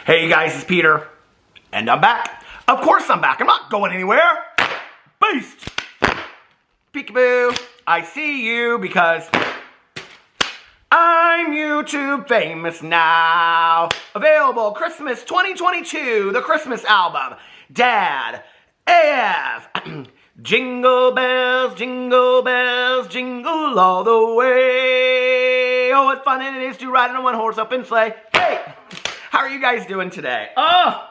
Hey you guys, it's Peter, and I'm back. Of course I'm back. I'm not going anywhere. Beast. Peekaboo. I see you because I'm YouTube famous now. Available Christmas 2022, the Christmas album. Dad AF. Jingle bells, jingle all the way. Oh, what fun it is to ride on a one-horse open sleigh. Hey, how are you guys doing today? Oh,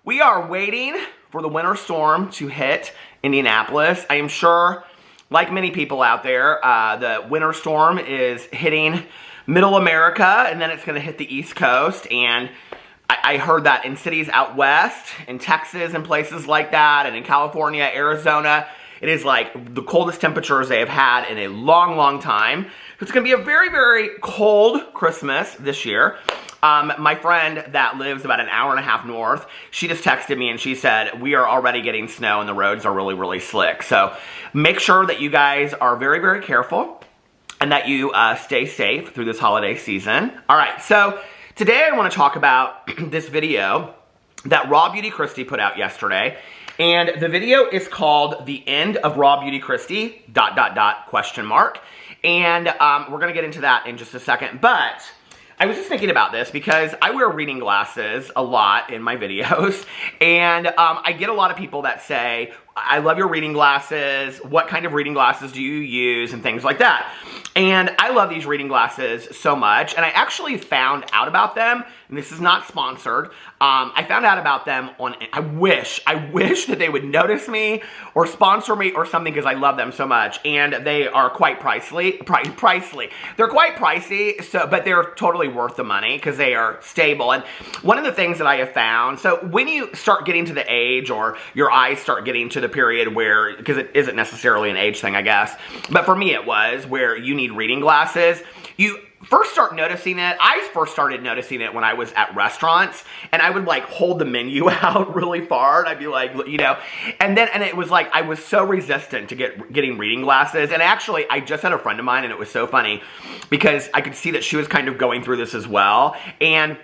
we are waiting for the winter storm to hit Indianapolis. I am sure, like many people out there, the winter storm is hitting middle America, and then it's going to hit the East Coast, and I heard that in cities out west, in Texas and places like that, and in California, Arizona, it is like the coldest temperatures they have had in a long, long time. It's going to be a very, very cold Christmas this year. My friend that lives about an hour and a half north, she just texted me and she said, we are already getting snow and the roads are really, really slick. So make sure that you guys are very, very careful and that you stay safe through this holiday season. All right, so today I want to talk about this video that Raw Beauty Kristi put out yesterday. And the video is called The End of Raw Beauty Kristi, ... And we're going to get into that in just a second. But I was just thinking about this because I wear reading glasses a lot in my videos. And I get a lot of people that say, I love your reading glasses. What kind of reading glasses do you use? And things like that. And I love these reading glasses so much. And I actually found out about them, and this is not sponsored. I found out about them on, I wish that they would notice me or sponsor me or something because I love them so much. And they are quite pricey. They're quite pricey, but they're totally worth the money because they are stable. And one of the things that I have found, so when you start getting to the age or your eyes start getting to the period where, because it isn't necessarily an age thing, I guess, but for me it was, where you need reading glasses, you first start noticing it. I first started noticing it when I was at restaurants, and I would like hold the menu out really far, and I'd be like, you know, and it was like, I was so resistant to getting reading glasses. And actually, I just had a friend of mine, and it was so funny because I could see that she was kind of going through this as well. And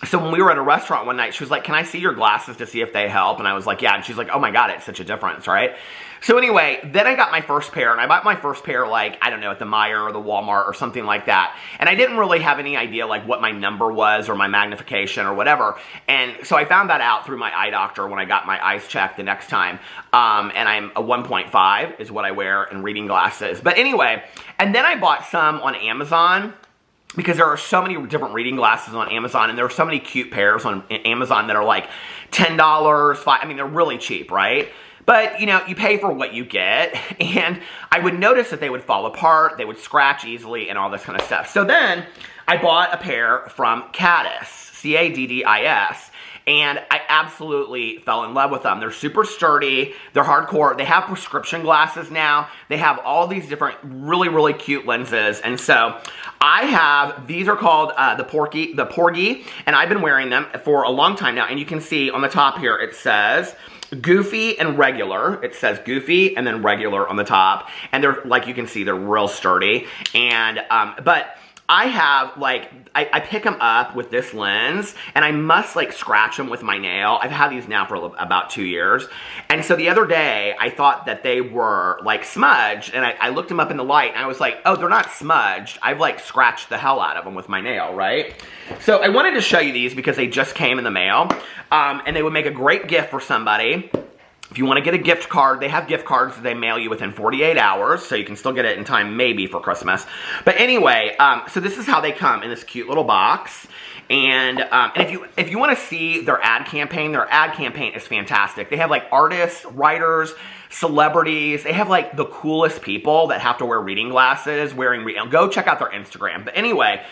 so when we were at a restaurant one night, she was like, can I see your glasses to see if they help? And I was like, yeah. And she's like, oh my God, it's such a difference, right? So anyway, then I got my first pair, and I bought my first pair, like, I don't know, at the Meijer or the Walmart or something like that. And I didn't really have any idea, like, what my number was or my magnification or whatever. And so I found that out through my eye doctor when I got my eyes checked the next time. And I'm a 1.5 is what I wear in reading glasses. But anyway, and then I bought some on Amazon, because there are so many different reading glasses on Amazon, and there are so many cute pairs on Amazon that are like $10, I mean, they're really cheap, right? But, you know, you pay for what you get, and I would notice that they would fall apart, they would scratch easily, and all this kind of stuff. So then, I bought a pair from Caddis, C-A-D-D-I-S, and I absolutely fell in love with them. They're super sturdy, they're hardcore, they have prescription glasses now, they have all these different really, really cute lenses, and so I have, these are called the Porgy, and I've been wearing them for a long time now, and you can see on the top here, it says Goofy and regular. It says Goofy and then regular on the top, and they're, like you can see, they're real sturdy, and, but I have, like, I pick them up with this lens, and I must, like, scratch them with my nail. I've had these now for about 2 years, and so the other day, I thought that they were, like, smudged, and I looked them up in the light, and I was like, oh, they're not smudged. I've, like, scratched the hell out of them with my nail, right? So I wanted to show you these because they just came in the mail, and they would make a great gift for somebody. If you want to get a gift card, they have gift cards that they mail you within 48 hours, so you can still get it in time maybe for Christmas. But anyway, so this is how they come in this cute little box. And if you want to see their ad campaign is fantastic. They have like artists, writers, celebrities. They have like the coolest people that have to wear reading glasses, go check out their Instagram. But anyway,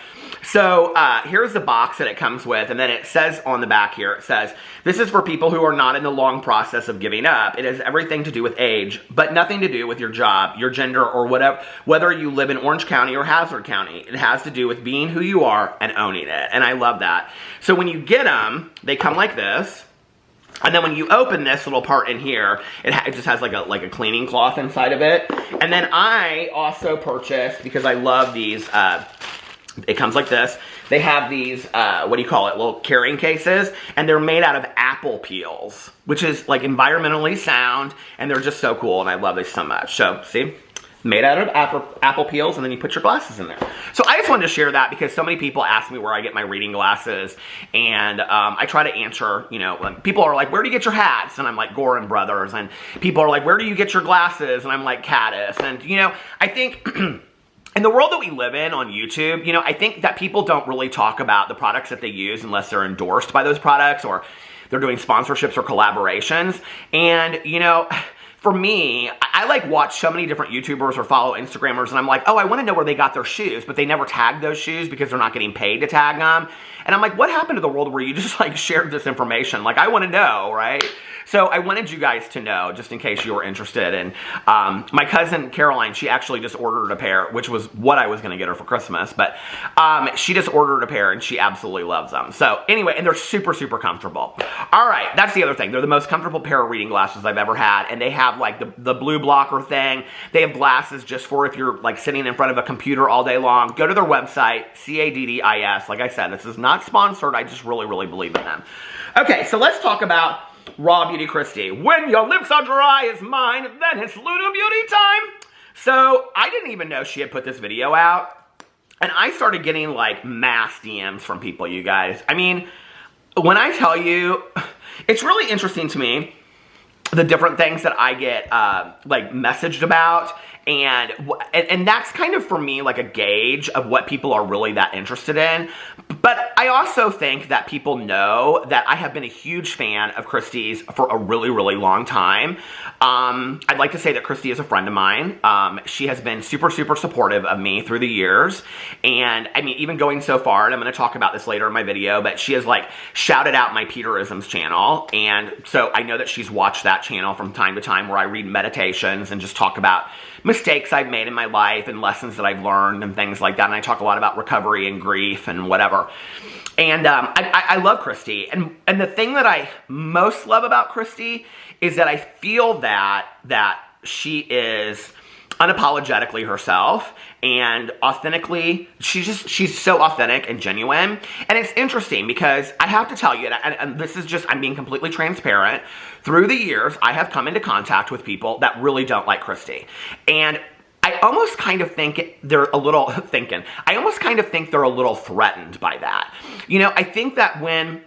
so here's the box that it comes with, and then it says on the back here, it says, this is for people who are not in the long process of giving up. It has everything to do with age, but nothing to do with your job, your gender, or whether you live in Orange County or Hazard County. It has to do with being who you are and owning it, and I love that. So when you get them, they come like this. And then when you open this little part in here, it just has like a cleaning cloth inside of it. And then I also purchased, because I love these, it comes like this. they have these, what do you call it, little carrying cases, and they're made out of apple peels, which is like environmentally sound, and they're just so cool, and I love this so much. So, see? Made out of apple peels, and then you put your glasses in there. So I just wanted to share that because so many people ask me where I get my reading glasses, and I try to answer, you know, when people are like, where do you get your hats? And I'm like, Gorin Brothers. And people are like, where do you get your glasses? And I'm like, Caddis. And, you know, I think in the world that we live in on YouTube, you know, I think that people don't really talk about the products that they use unless they're endorsed by those products or they're doing sponsorships or collaborations. And, you know, for me, I like watch so many different YouTubers or follow Instagrammers, and I'm like, oh, I want to know where they got their shoes, but they never tag those shoes because they're not getting paid to tag them. And I'm like, what happened to the world where you just like shared this information? Like, I want to know, right? So I wanted you guys to know, just in case you were interested. And my cousin Caroline, she actually just ordered a pair, which was what I was going to get her for Christmas. But she just ordered a pair, and she absolutely loves them. So anyway, and they're super, super comfortable. All right, that's the other thing. They're the most comfortable pair of reading glasses I've ever had. And they have like the blue blocker thing. They have glasses just for if you're like sitting in front of a computer all day long. Go to their website, CADDIS. Like I said, this is not sponsored. I just really, really believe in them. Okay, so let's talk about Raw Beauty Kristi. When your lips are dry as mine, then it's Ludo Beauty time. So I didn't even know she had put this video out. And I started getting like mass DMs from people, you guys. I mean, when I tell you, it's really interesting to me, the different things that I get like messaged about, and that's kind of for me like a gauge of what people are really that interested in. But I also think that people know that I have been a huge fan of Kristi's for a really, really long time. I'd like to say that Kristi is a friend of mine. She has been super, super supportive of me through the years. And I mean, even going so far, and I'm going to talk about this later in my video, but she has like shouted out my Peterisms channel. And so I know that she's watched that channel from time to time where I read meditations and just talk about mistakes I've made in my life and lessons that I've learned and things like that. And I talk a lot about recovery and grief and whatever. And I love Kristi. And the thing that I most love about Kristi is that I feel that she is unapologetically herself and authentically, she's so authentic and genuine. And it's interesting because I have to tell you, and this is just, I'm being completely transparent, through the years, I have come into contact with people that really don't like Kristi. And I almost kind of think they're a little, I almost kind of think they're a little threatened by that. You know, I think that when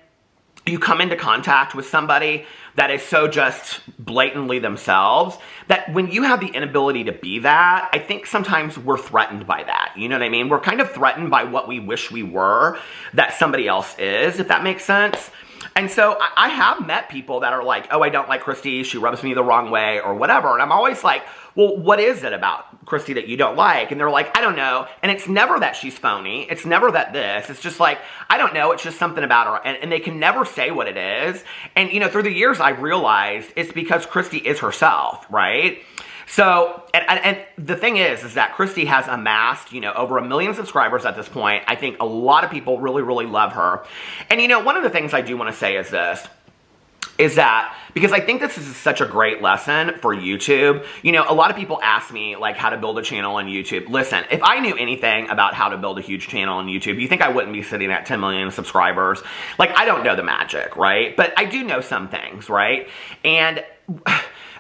you come into contact with somebody that is so just blatantly themselves, that when you have the inability to be that, I think sometimes we're threatened by that. You know what I mean? We're kind of threatened by what we wish we were that somebody else is, if that makes sense. And so I have met people that are like, oh, I don't like Kristi, she rubs me the wrong way or whatever. And I'm always like, well, what is it about Kristi that you don't like? And they're like, I don't know. And it's never that she's phony. It's never that this. It's just like, I don't know. It's just something about her. And they can never say what it is. And, you know, through the years, I realized it's because Kristi is herself, right? So, and the thing is that Kristi has amassed, you know, over 1 million subscribers at this point. I think a lot of people really, really love her. And, you know, one of the things I do want to say is this, is that, because I think this is such a great lesson for YouTube. You know, a lot of people ask me, like, how to build a channel on YouTube. Listen, if I knew anything about how to build a huge channel on YouTube, you think I wouldn't be sitting at 10 million subscribers? Like, I don't know the magic, right? But I do know some things, right? And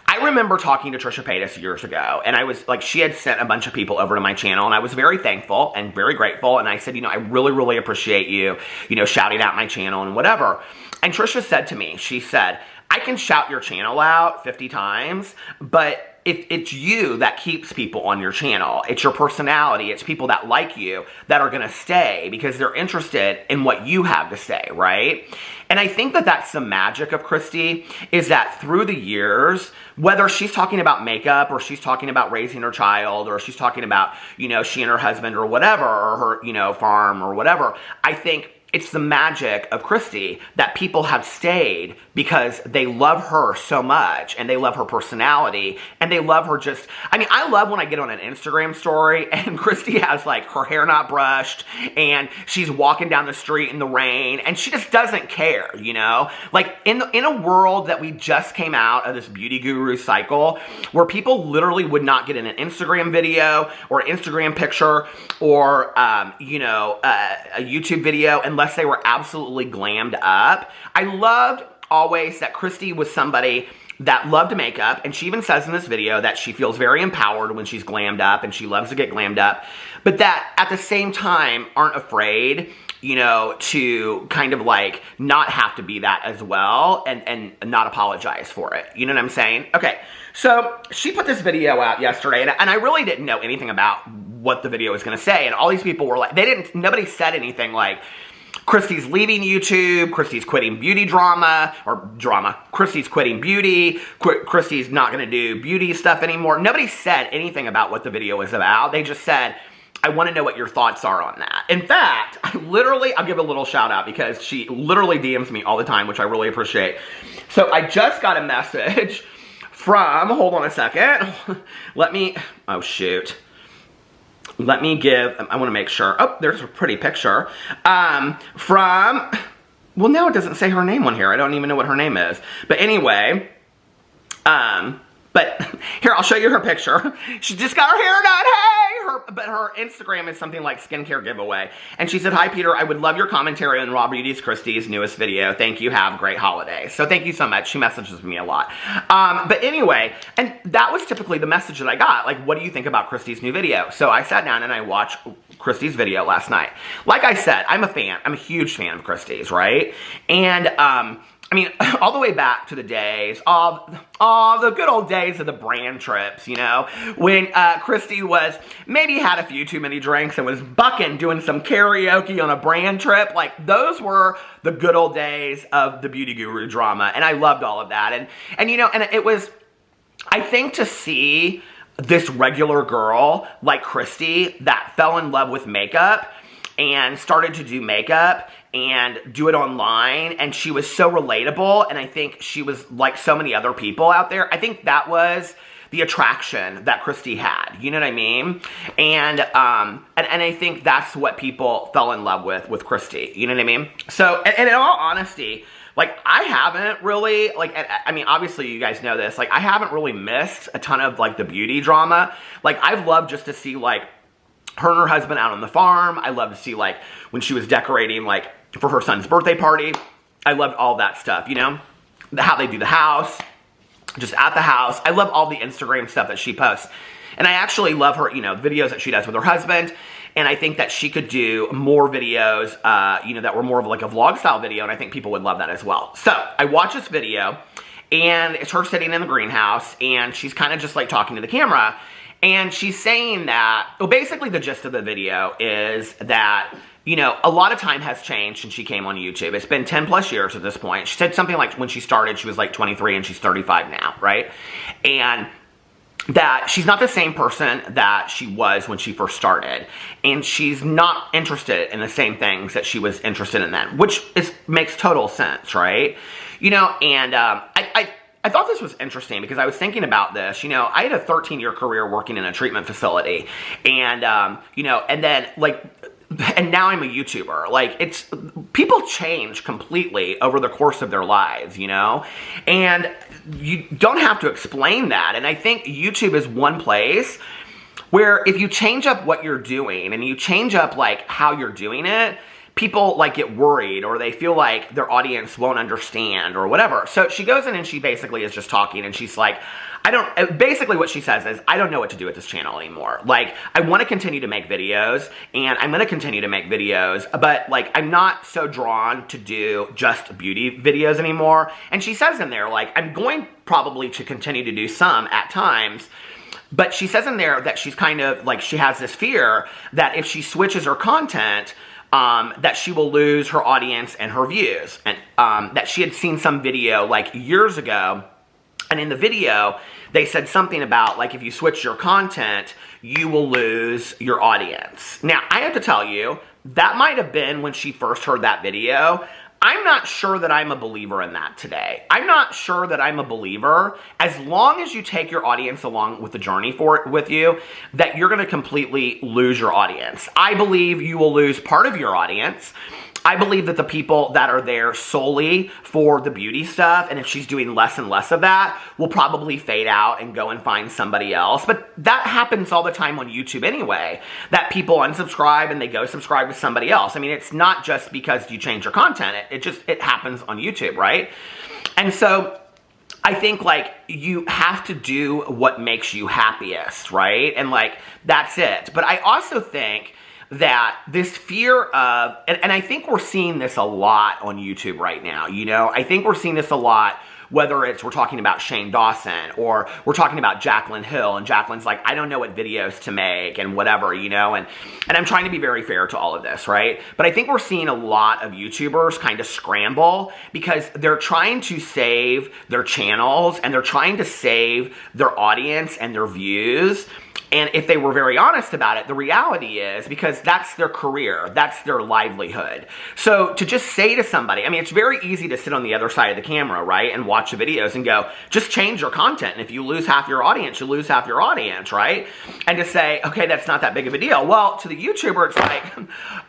I remember talking to Trisha Paytas years ago, and I was like, she had sent a bunch of people over to my channel, and I was very thankful and very grateful, and I said, you know, I really, really appreciate you, you know, shouting out my channel and whatever. And Trisha said to me, she said, I can shout your channel out 50 times, but it's you that keeps people on your channel. It's your personality. It's people that like you that are going to stay because they're interested in what you have to say, right? And I think that that's the magic of Kristi, is that through the years, whether she's talking about makeup or she's talking about raising her child or she's talking about, you know, she and her husband or whatever, or her, you know, farm or whatever, I think it's the magic of Kristi that people have stayed because they love her so much, and they love her personality, and they love her just, I mean, I love when I get on an Instagram story and Kristi has like her hair not brushed and she's walking down the street in the rain and she just doesn't care, you know? Like in a world that we just came out of this beauty guru cycle where people literally would not get in an Instagram video or an Instagram picture or, you know, a YouTube video unless they were absolutely glammed up. I loved always that Kristi was somebody that loved makeup, and she even says in this video that she feels very empowered when she's glammed up, and she loves to get glammed up, but that at the same time aren't afraid, you know, to kind of like not have to be that as well and not apologize for it. You know what I'm saying? Okay, so she put this video out yesterday, and I really didn't know anything about what the video was going to say, and all these people were like, nobody said anything like, Kristi's leaving YouTube, Kristi's quitting beauty drama, Kristi's quitting beauty, Kristi's not going to do beauty stuff anymore. Nobody said anything about what the video was about. They just said, I want to know what your thoughts are on that. In fact, I'll give a little shout out because she literally DMs me all the time, which I really appreciate. So I just got a message from, hold on a second, oh shoot. Let me give, I want to make sure, oh, there's a pretty picture, from, well, now it doesn't say her name on here. I don't even know what her name is. But anyway, but here, I'll show you her picture. She just got her hair done, hey! But her Instagram is something like skincare giveaway. And she said, hi, Peter, I would love your commentary on Raw Beauty's Kristi's newest video. Thank you, have a great holiday. So thank you so much. She messages me a lot. But anyway, and that was typically the message that I got. Like, what do you think about Kristi's new video? So I sat down and I watched Kristi's video last night. Like I said, I'm a fan. I'm a huge fan of Kristi's, right? And, I mean, all the way back to the days of, the good old days of the brand trips, you know, when Kristi maybe had a few too many drinks and was bucking doing some karaoke on a brand trip. Like, those were the good old days of the beauty guru drama, and I loved all of that. And you know, and it was, I think, to see this regular girl like Kristi that fell in love with makeup and started to do makeup and do it online, and she was so relatable, and I think she was like so many other people out there. I think that was the attraction that Kristi had, you know what I mean? And I think that's what people fell in love with Kristi, you know what I mean? So, and in all honesty, like, I haven't really, like, I mean, obviously you guys know this, like, I haven't really missed a ton of, like, the beauty drama. Like, I've loved just to see, like, her and her husband out on the farm. I love to see, like, when she was decorating, like, for her son's birthday party. I loved all that stuff, you know? How they do the house, just at the house. I love all the Instagram stuff that she posts. And I actually love her, you know, videos that she does with her husband. And I think that she could do more videos, you know, that were more of like a vlog style video. And I think people would love that as well. So I watched this video, and it's her sitting in the greenhouse, and she's kind of just like talking to the camera. And she's saying that, well, basically the gist of the video is that, you know, a lot of time has changed since she came on YouTube. It's been 10 plus years at this point. She said something like when she started, she was like 23 and she's 35 now, right? And that she's not the same person that she was when she first started. And she's not interested in the same things that she was interested in then, which makes total sense, right? You know, and I thought this was interesting because I was thinking about this. You know, I had a 13-year career working in a treatment facility. And, you know, and then, like, and now I'm a YouTuber. Like, people change completely over the course of their lives, you know? And you don't have to explain that. And I think YouTube is one place where if you change up what you're doing and you change up, like, how you're doing it, people, like, get worried or they feel like their audience won't understand or whatever. So she goes in and she basically is just talking, and she's like, basically what she says is, I don't know what to do with this channel anymore. Like, I want to continue to make videos, and I'm going to continue to make videos, but, like, I'm not so drawn to do just beauty videos anymore. And she says in there, like, I'm going probably to continue to do some at times, but she says in there that she's kind of, like, she has this fear that if she switches her content, that she will lose her audience and her views. And that she had seen some video, like, years ago And in the video, they said something about, like, if you switch your content, you will lose your audience. Now, I have to tell you, that might have been when she first heard that video. I'm not sure that I'm a believer in that today. I'm not sure that I'm a believer, as long as you take your audience along with the journey with you, that you're going to completely lose your audience. I believe you will lose part of your audience. I believe that the people that are there solely for the beauty stuff, and if she's doing less and less of that, will probably fade out and go and find somebody else. But that happens all the time on YouTube anyway, that people unsubscribe and they go subscribe to somebody else. I mean, it's not just because you change your content. It happens on YouTube, right? And so I think, like, you have to do what makes you happiest, right? And, like, that's it. But I also think that this fear of, and I think we're seeing this a lot on YouTube right now, you know? I think we're seeing this a lot, whether it's we're talking about Shane Dawson or we're talking about Jaclyn Hill, and Jaclyn's like, I don't know what videos to make and whatever, you know? And I'm trying to be very fair to all of this, right? But I think we're seeing a lot of YouTubers kind of scramble because they're trying to save their channels and they're trying to save their audience and their views. And if they were very honest about it, the reality is, because that's their career, that's their livelihood. So to just say to somebody, I mean, it's very easy to sit on the other side of the camera, right, and watch the videos and go, just change your content. And if you lose half your audience, you lose half your audience, right? And to say, okay, that's not that big of a deal. Well, to the YouTuber, it's like,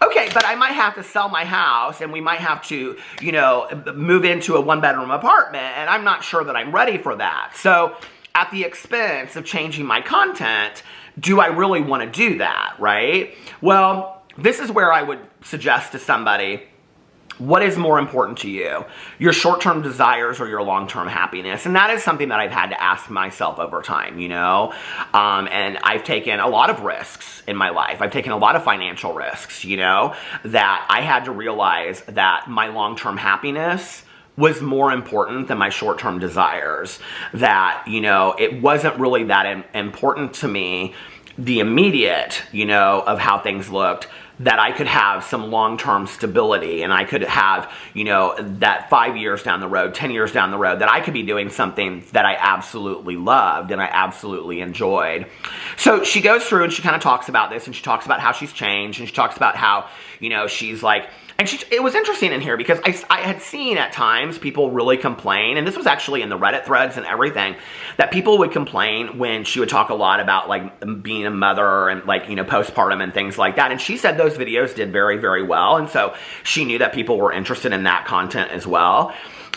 okay, but I might have to sell my house and we might have to, you know, move into a one-bedroom apartment, and I'm not sure that I'm ready for that. So at the expense of changing my content, do I really want to do that, right? Well, this is where I would suggest to somebody, what is more important to you? Your short-term desires or your long-term happiness? And that is something that I've had to ask myself over time, you know? And I've taken a lot of risks in my life. I've taken a lot of financial risks, you know, that I had to realize that my long-term happiness was more important than my short-term desires. That, you know, it wasn't really that important to me, the immediate, you know, of how things looked, that I could have some long-term stability and I could have, you know, that 5 years down the road, 10 years down the road, that I could be doing something that I absolutely loved and I absolutely enjoyed. So she goes through and she kind of talks about this, and she talks about how she's changed, and she talks about how, you know, she's like, and it was interesting in here because I had seen at times people really complain, and this was actually in the Reddit threads and everything, that people would complain when she would talk a lot about, like, being a mother and, like, you know, postpartum and things like that. And she said those videos did very, very well. And so she knew that people were interested in that content as well.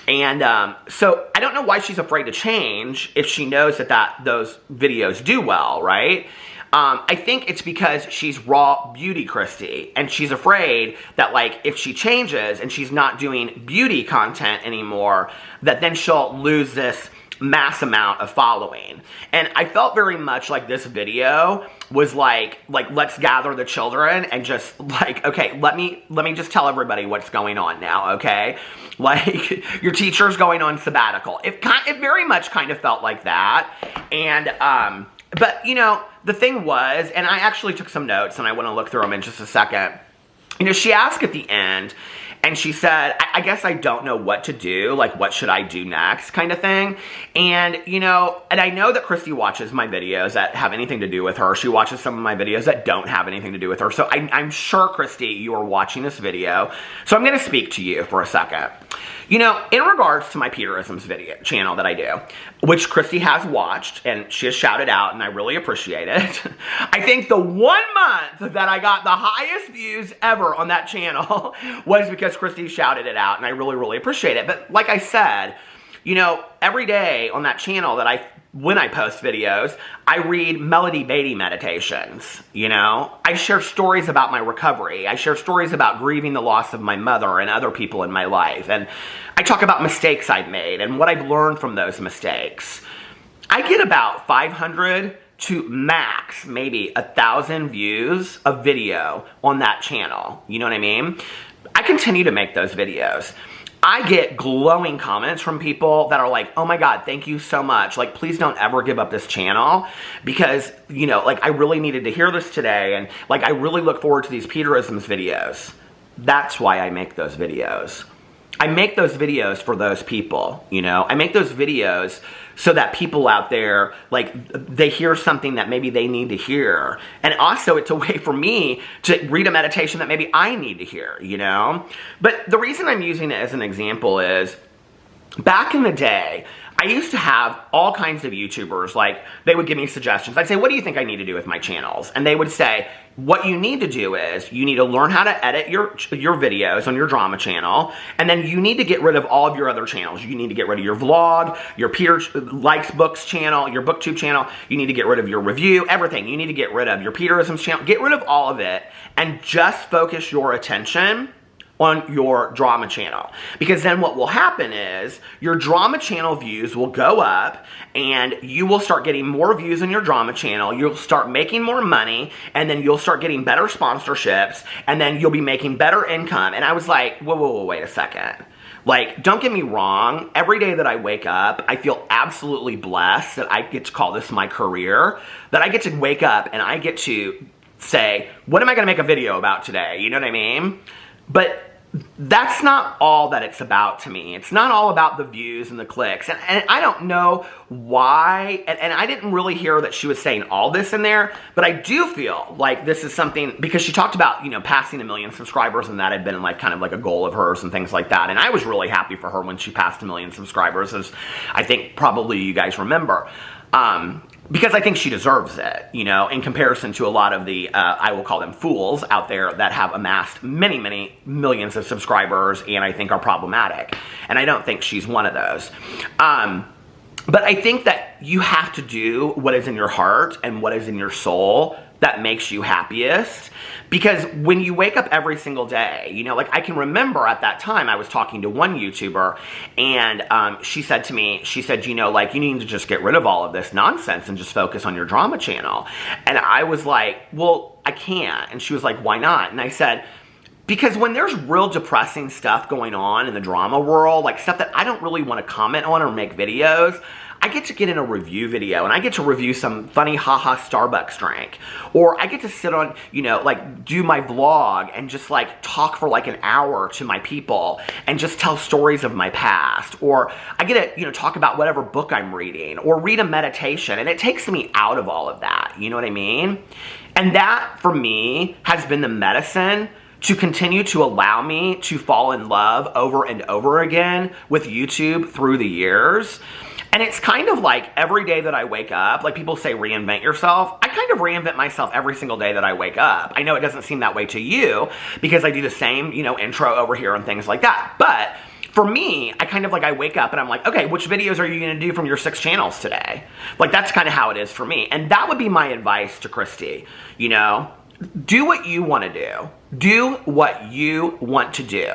And so I don't know why she's afraid to change if she knows that those videos do well, right? I think it's because she's raw beauty Kristi, and she's afraid that, like, if she changes and she's not doing beauty content anymore, that then she'll lose this mass amount of following. And I felt very much like this video was like let's gather the children and just, like, okay, let me just tell everybody what's going on now, okay? Like, your teacher's going on sabbatical. It very much kind of felt like that. And but, you know, the thing was, and I actually took some notes and I want to look through them in just a second. You know, she asked at the end, and she said, I guess I don't know what to do, like, what should I do next, kind of thing. And, you know, and I know that Kristi watches my videos that have anything to do with her. She watches some of my videos that don't have anything to do with her. So I'm sure, Kristi, you are watching this video. So I'm going to speak to you for a second. You know, in regards to my Peterisms video channel that I do, which Kristi has watched, and she has shouted out, and I really appreciate it. I think the 1 month that I got the highest views ever on that channel was because Kristi shouted it out, and I really, really appreciate it. But like I said, you know, every day on that channel when I post videos, I read Melody Beatty meditations, you know? I share stories about my recovery. I share stories about grieving the loss of my mother and other people in my life. And I talk about mistakes I've made and what I've learned from those mistakes. I get about 500 to max, maybe 1,000 views of video on that channel. You know what I mean? I continue to make those videos. I get glowing comments from people that are like, oh my God, thank you so much. Like, please don't ever give up this channel because, you know, like, I really needed to hear this today. And, like, I really look forward to these Peterisms videos. That's why I make those videos. I make those videos for those people, you know? I make those videos so that people out there, like, they hear something that maybe they need to hear. And also, it's a way for me to read a meditation that maybe I need to hear, you know? But the reason I'm using it as an example is, back in the day, I used to have all kinds of YouTubers, like, they would give me suggestions. I'd say, what do you think I need to do with my channels? And they would say, what you need to do is, you need to learn how to edit your videos on your drama channel, and then you need to get rid of all of your other channels. You need to get rid of your vlog, your Peter Likes Books channel, your BookTube channel. You need to get rid of your review, everything. You need to get rid of your Peterisms channel. Get rid of all of it, and just focus your attention on your drama channel. Because then what will happen is your drama channel views will go up, and you will start getting more views on your drama channel. You'll start making more money, and then you'll start getting better sponsorships, and then you'll be making better income. And I was like, whoa, wait a second. Like, don't get me wrong, every day that I wake up, I feel absolutely blessed that I get to call this my career, that I get to wake up and I get to say, what am I gonna make a video about today? You know what I mean? But that's not all that it's about to me. It's not all about the views and the clicks. And I don't know why, and I didn't really hear that she was saying all this in there, but I do feel like this is something, because she talked about, you know, passing 1 million subscribers, and that had been like kind of like a goal of hers and things like that. And I was really happy for her when she passed 1 million subscribers, as I think probably you guys remember. Because I think she deserves it, you know, in comparison to a lot of the, I will call them fools out there that have amassed many, many millions of subscribers and I think are problematic. And I don't think she's one of those. But I think that you have to do what is in your heart and what is in your soul that makes you happiest. Because when you wake up every single day, you know, like I can remember at that time I was talking to one YouTuber, and she said to me, she said, you know, like, you need to just get rid of all of this nonsense and just focus on your drama channel. And I was like, well, I can't. And she was like, why not? And I said, because when there's real depressing stuff going on in the drama world, like stuff that I don't really want to comment on or make videos, I get to get in a review video and I get to review some funny haha Starbucks drink. Or I get to sit on, you know, like do my vlog and just like talk for like an hour to my people and just tell stories of my past. Or I get to, you know, talk about whatever book I'm reading or read a meditation, and it takes me out of all of that. You know what I mean? And that for me has been the medicine to continue to allow me to fall in love over and over again with YouTube through the years. And it's kind of like every day that I wake up, like people say reinvent yourself. I kind of reinvent myself every single day that I wake up. I know it doesn't seem that way to you because I do the same, you know, intro over here and things like that. But for me, I kind of like, I wake up and I'm like, okay, which videos are you going to do from your 6 channels today? Like, that's kind of how it is for me. And that would be my advice to Kristi, you know? Do what you want to do. Do what you want to do.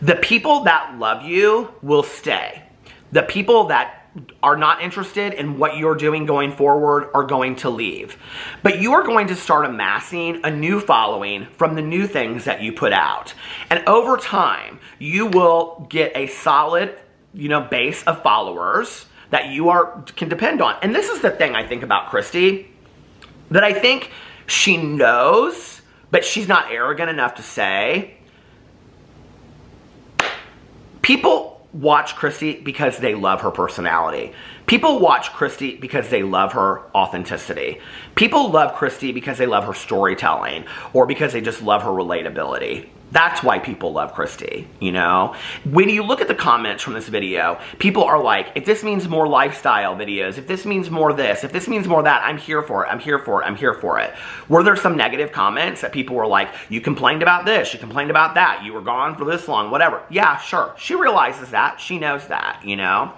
The people that love you will stay. The people that are not interested in what you're doing going forward are going to leave. But you are going to start amassing a new following from the new things that you put out. And over time, you will get a solid, you know, base of followers that you can depend on. And this is the thing I think about Kristi, that I think she knows, but she's not arrogant enough to say. People watch Kristi because they love her personality. People watch Kristi because they love her authenticity. People love Kristi because they love her storytelling or because they just love her relatability. That's why people love Kristi, you know? When you look at the comments from this video, people are like, if this means more lifestyle videos, if this means more this, if this means more that, I'm here for it, I'm here for it, I'm here for it. Were there some negative comments that people were like, you complained about this, you complained about that, you were gone for this long, whatever? Yeah, sure. She realizes that. She knows that, you know?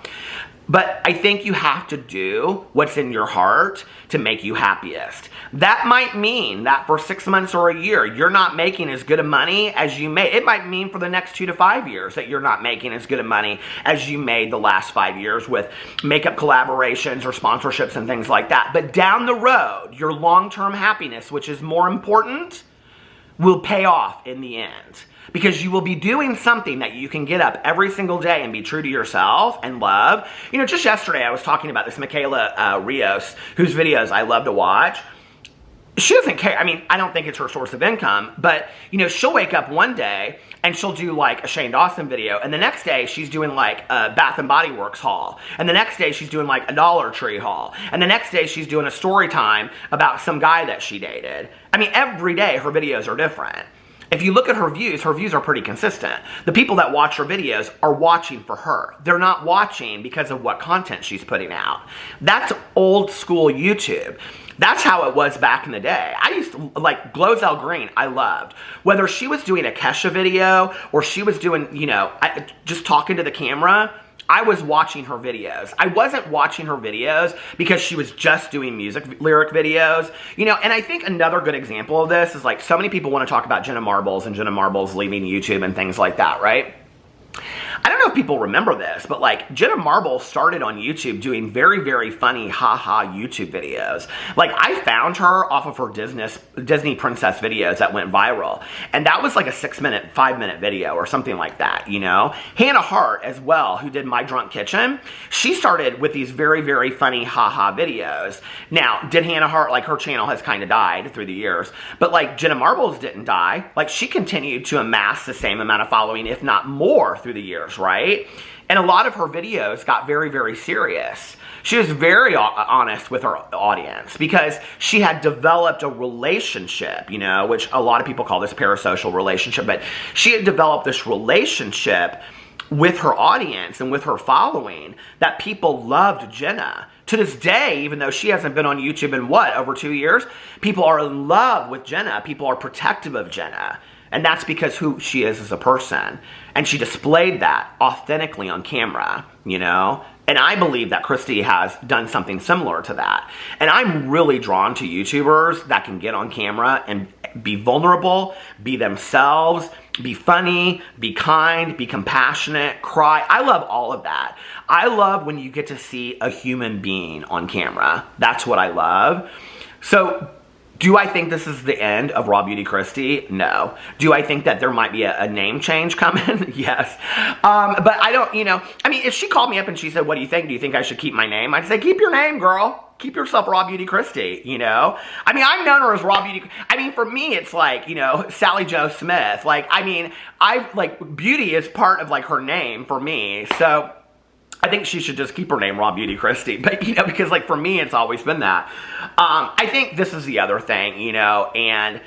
But I think you have to do what's in your heart to make you happiest. That might mean that for 6 months or a year, you're not making as good of money as you made. It might mean for the next 2 to 5 years that you're not making as good of money as you made the last 5 years with makeup collaborations or sponsorships and things like that. But down the road, your long-term happiness, which is more important, will pay off in the end. Because you will be doing something that you can get up every single day and be true to yourself and love. You know, just yesterday I was talking about this Michaela Rios, whose videos I love to watch. she doesn't care. I mean, I don't think it's her source of income, but, you know, she'll wake up one day and she'll do like a Shane Dawson video, and the next day she's doing like a Bath and Body Works haul, and the next day she's doing like a Dollar Tree haul, and the next day she's doing a story time about some guy that she dated. I mean, every day her videos are different. If you look at her views are pretty consistent. The people that watch her videos are watching for her. They're not watching because of what content she's putting out. That's old school YouTube. That's how it was back in the day. I used to, like, Glozell Green, I loved. Whether she was doing a Kesha video or she was doing, you know, just talking to the camera, I was watching her videos. I wasn't watching her videos because she was just doing music lyric videos, you know. And I think another good example of this is, like, so many people want to talk about Jenna Marbles and Jenna Marbles leaving YouTube and things like that, right? I don't know if people remember this, but like Jenna Marbles started on YouTube doing very, very funny haha YouTube videos. Like, I found her off of her Disney princess videos that went viral. And that was like a 6-minute, 5-minute video or something like that, you know? Hannah Hart as well, who did My Drunk Kitchen, she started with these very, very funny haha videos. Now, did Hannah Hart, like, her channel has kind of died through the years, but like Jenna Marbles didn't die. Like, she continued to amass the same amount of following, if not more, through the years, right? And a lot of her videos got very, very serious. She was very honest with her audience because she had developed a relationship, you know, which a lot of people call this parasocial relationship, but she had developed this relationship with her audience and with her following that people loved Jenna. To this day, even though she hasn't been on YouTube in what, over 2 years, people are in love with Jenna. People are protective of Jenna. And that's because who she is as a person. And she displayed that authentically on camera, you know? And I believe that Kristi has done something similar to that. And I'm really drawn to YouTubers that can get on camera and be vulnerable, be themselves, be funny, be kind, be compassionate, cry. I love all of that. I love when you get to see a human being on camera. That's what I love. So, do I think this is the end of Raw Beauty Kristi? No. Do I think that there might be a name change coming? Yes. But I don't, you know, I mean, if she called me up and she said, what do you think? Do you think I should keep my name? I'd say, keep your name, girl. Keep yourself Raw Beauty Kristi, you know? I mean, I've known her as Raw Beauty. I mean, for me, it's like, you know, Sally Jo Smith. Like, I mean, beauty is part of, like, her name for me. So I think she should just keep her name Raw Beauty Kristi. But, you know, because, like, for me, it's always been that. I think this is the other thing, you know, and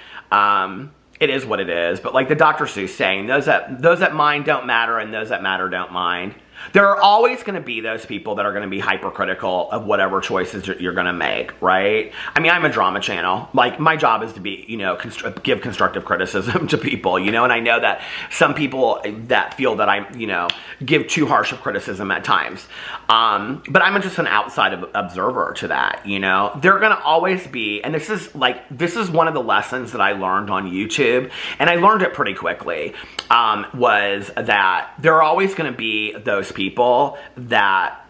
it is what it is. But like the Dr. Seuss saying, those that mind don't matter and those that matter don't mind. There are always going to be those people that are going to be hypercritical of whatever choices you're going to make, right? I mean, I'm a drama channel. Like, my job is to be, you know, give constructive criticism to people, you know, and I know that some people that feel that I, you know, give too harsh of criticism at times. But I'm just an outside observer to that, you know. They're going to always be, and this is one of the lessons that I learned on YouTube, and I learned it pretty quickly, was that there are always going to be those people that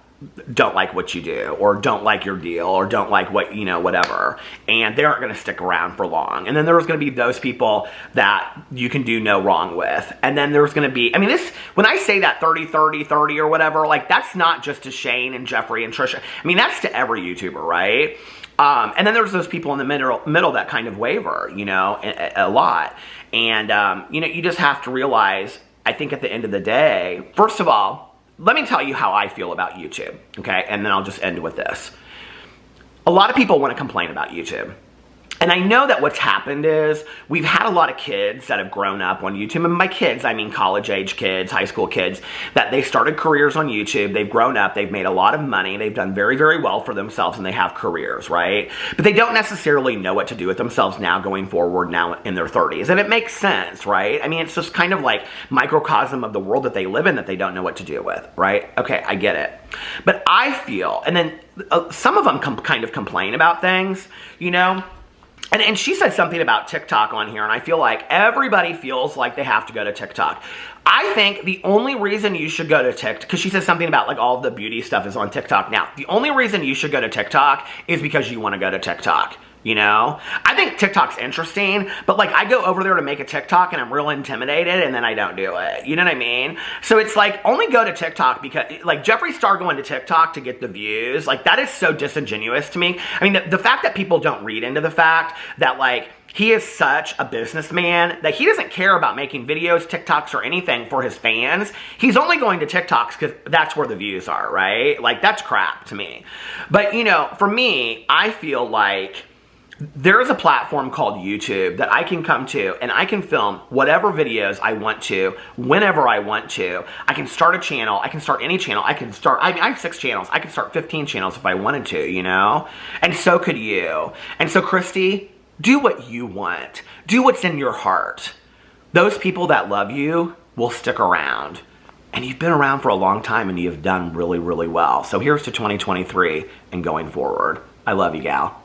don't like what you do, or don't like your deal, or don't like what, you know, whatever, and they aren't going to stick around for long. And then there's going to be those people that you can do no wrong with. And then there's going to be, I mean, this, when I say that 30-30-30 or whatever, like, that's not just to Shane and Jeffrey and Trisha. I mean, that's to every YouTuber, right? And then there's those people in the middle that kind of waver, you know, a lot. And, you know, you just have to realize, I think at the end of the day, first of all, let me tell you how I feel about YouTube, okay? And then I'll just end with this. A lot of people want to complain about YouTube. And I know that what's happened is we've had a lot of kids that have grown up on YouTube. And by kids, I mean college-age kids, high school kids, that they started careers on YouTube. They've grown up. They've made a lot of money. They've done very, very well for themselves, and they have careers, right? But they don't necessarily know what to do with themselves now going forward, now in their 30s. And it makes sense, right? I mean, it's just kind of like microcosm of the world that they live in that they don't know what to do with, right? Okay, I get it. But I feel, and then some of them kind of complain about things, you know? And she said something about TikTok on here, and I feel like everybody feels like they have to go to TikTok. I think the only reason you should go to TikTok, because she said something about like all of the beauty stuff is on TikTok now. The only reason you should go to TikTok is because you want to go to TikTok. you know? I think TikTok's interesting, but like I go over there to make a TikTok and I'm real intimidated and then I don't do it. You know what I mean? So it's like, only go to TikTok because, like, Jeffree Star going to TikTok to get the views, like, that is so disingenuous to me. I mean, the fact that people don't read into the fact that, like, he is such a businessman that he doesn't care about making videos, TikToks, or anything for his fans. He's only going to TikToks because that's where the views are, right? Like, that's crap to me. But, you know, for me, I feel like there's a platform called YouTube that I can come to and I can film whatever videos I want to, whenever I want to. I can start a channel. I can start any channel. I have 6 channels. I could start 15 channels if I wanted to, you know? And so could you. And so, Kristi, do what you want. Do what's in your heart. Those people that love you will stick around. And you've been around for a long time and you've done really, really well. So here's to 2023 and going forward. I love you, gal.